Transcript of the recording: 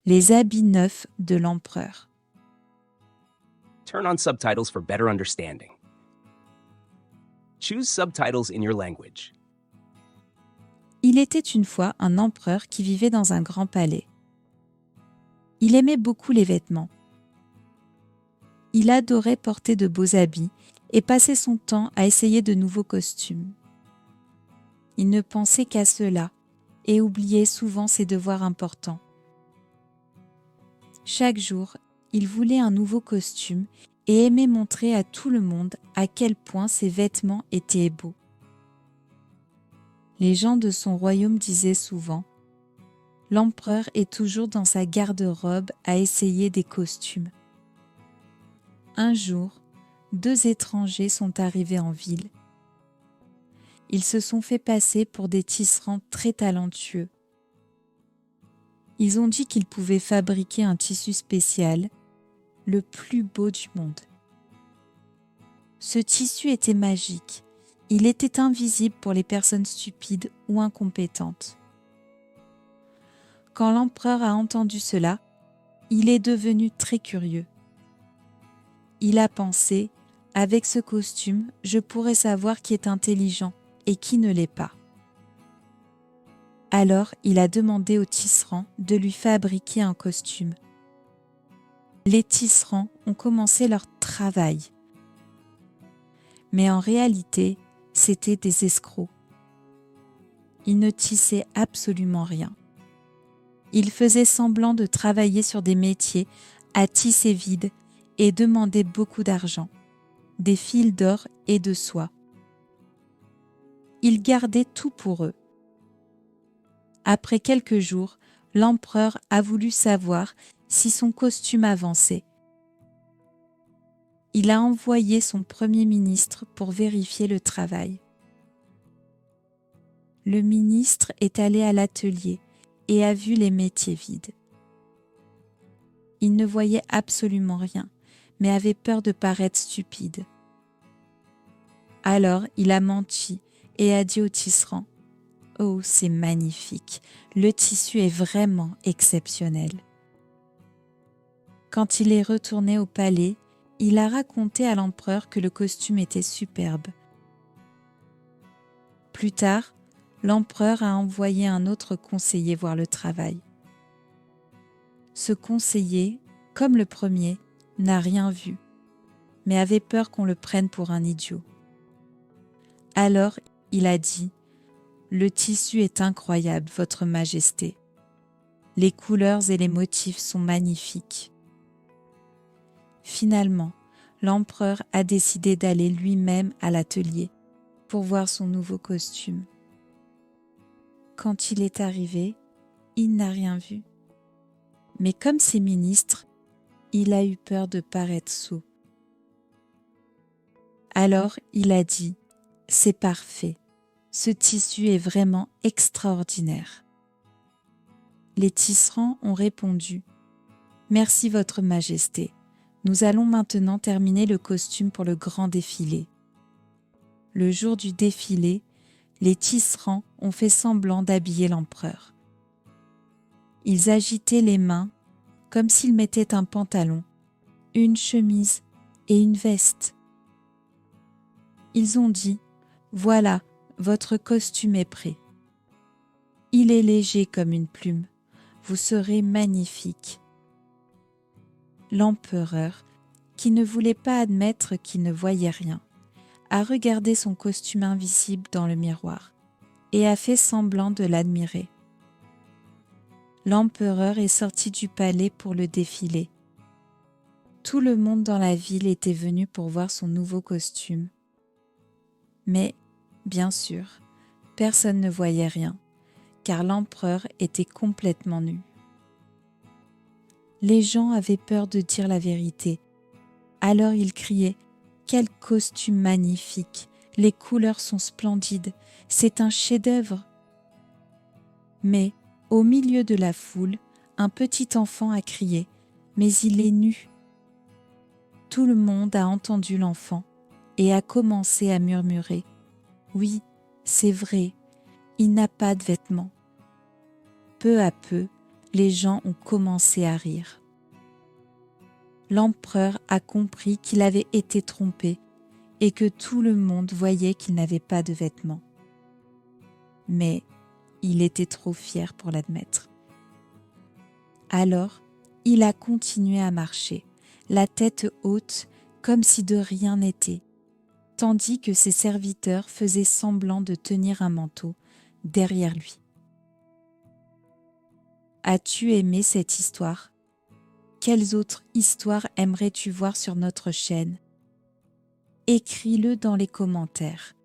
Les habits neufs de l'empereur. Turn on subtitles for better understanding. Choose subtitles in your language. Il était une fois un empereur qui vivait dans un grand palais. Il aimait beaucoup les vêtements. Il adorait porter de beaux habits et passer son temps à essayer de nouveaux costumes. Il ne pensait qu'à cela et oubliait souvent ses devoirs importants. Chaque jour, il voulait un nouveau costume et aimait montrer à tout le monde à quel point ses vêtements étaient beaux. Les gens de son royaume disaient souvent « L'empereur est toujours dans sa garde-robe à essayer des costumes. » Un jour, 2 étrangers sont arrivés en ville. Ils se sont fait passer pour des tisserands très talentueux. Ils ont dit qu'ils pouvaient fabriquer un tissu spécial, le plus beau du monde. Ce tissu était magique. Il était invisible pour les personnes stupides ou incompétentes. Quand l'empereur a entendu cela, il est devenu très curieux. Il a pensé, avec ce costume, je pourrais savoir qui est intelligent et qui ne l'est pas. Alors, il a demandé aux tisserands de lui fabriquer un costume. Les tisserands ont commencé leur travail. Mais en réalité, c'étaient des escrocs. Ils ne tissaient absolument rien. Ils faisaient semblant de travailler sur des métiers à tisser vide et demandaient beaucoup d'argent, des fils d'or et de soie. Ils gardaient tout pour eux. Après quelques jours, l'empereur a voulu savoir si son costume avançait. Il a envoyé son premier ministre pour vérifier le travail. Le ministre est allé à l'atelier et a vu les métiers vides. Il ne voyait absolument rien, mais avait peur de paraître stupide. Alors il a menti et a dit au tisserand « Oh, c'est magnifique, le tissu est vraiment exceptionnel. » Quand il est retourné au palais, il a raconté à l'empereur que le costume était superbe. Plus tard, l'empereur a envoyé un autre conseiller voir le travail. Ce conseiller, comme le premier, n'a rien vu, mais avait peur qu'on le prenne pour un idiot. Alors, il a dit « Le tissu est incroyable, Votre Majesté. Les couleurs et les motifs sont magnifiques. » Finalement, l'empereur a décidé d'aller lui-même à l'atelier pour voir son nouveau costume. Quand il est arrivé, il n'a rien vu. Mais comme ses ministres, il a eu peur de paraître sot. Alors il a dit « C'est parfait, ce tissu est vraiment extraordinaire. » Les tisserands ont répondu « Merci Votre Majesté, nous allons maintenant terminer le costume pour le grand défilé. » Le jour du défilé, les tisserands ont fait semblant d'habiller l'empereur. Ils agitaient les mains comme s'ils mettaient un pantalon, une chemise et une veste. Ils ont dit « Voilà, votre costume est prêt. Il est léger comme une plume, vous serez magnifique. » L'empereur, qui ne voulait pas admettre qu'il ne voyait rien, a regardé son costume invisible dans le miroir et a fait semblant de l'admirer. L'empereur est sorti du palais pour le défilé. Tout le monde dans la ville était venu pour voir son nouveau costume. Mais, bien sûr, personne ne voyait rien, car l'empereur était complètement nu. Les gens avaient peur de dire la vérité, alors ils criaient « Quel costume magnifique! Les couleurs sont splendides, c'est un chef-d'œuvre !» Mais, au milieu de la foule, un petit enfant a crié « Mais il est nu !» Tout le monde a entendu l'enfant et a commencé à murmurer « Oui, c'est vrai, il n'a pas de vêtements. » Peu à peu, les gens ont commencé à rire. L'empereur a compris qu'il avait été trompé et que tout le monde voyait qu'il n'avait pas de vêtements. Mais il était trop fier pour l'admettre. Alors, il a continué à marcher, la tête haute, comme si de rien n'était, tandis que ses serviteurs faisaient semblant de tenir un manteau derrière lui. As-tu aimé cette histoire? Quelles autres histoires aimerais-tu voir sur notre chaîne? Écris-le dans les commentaires.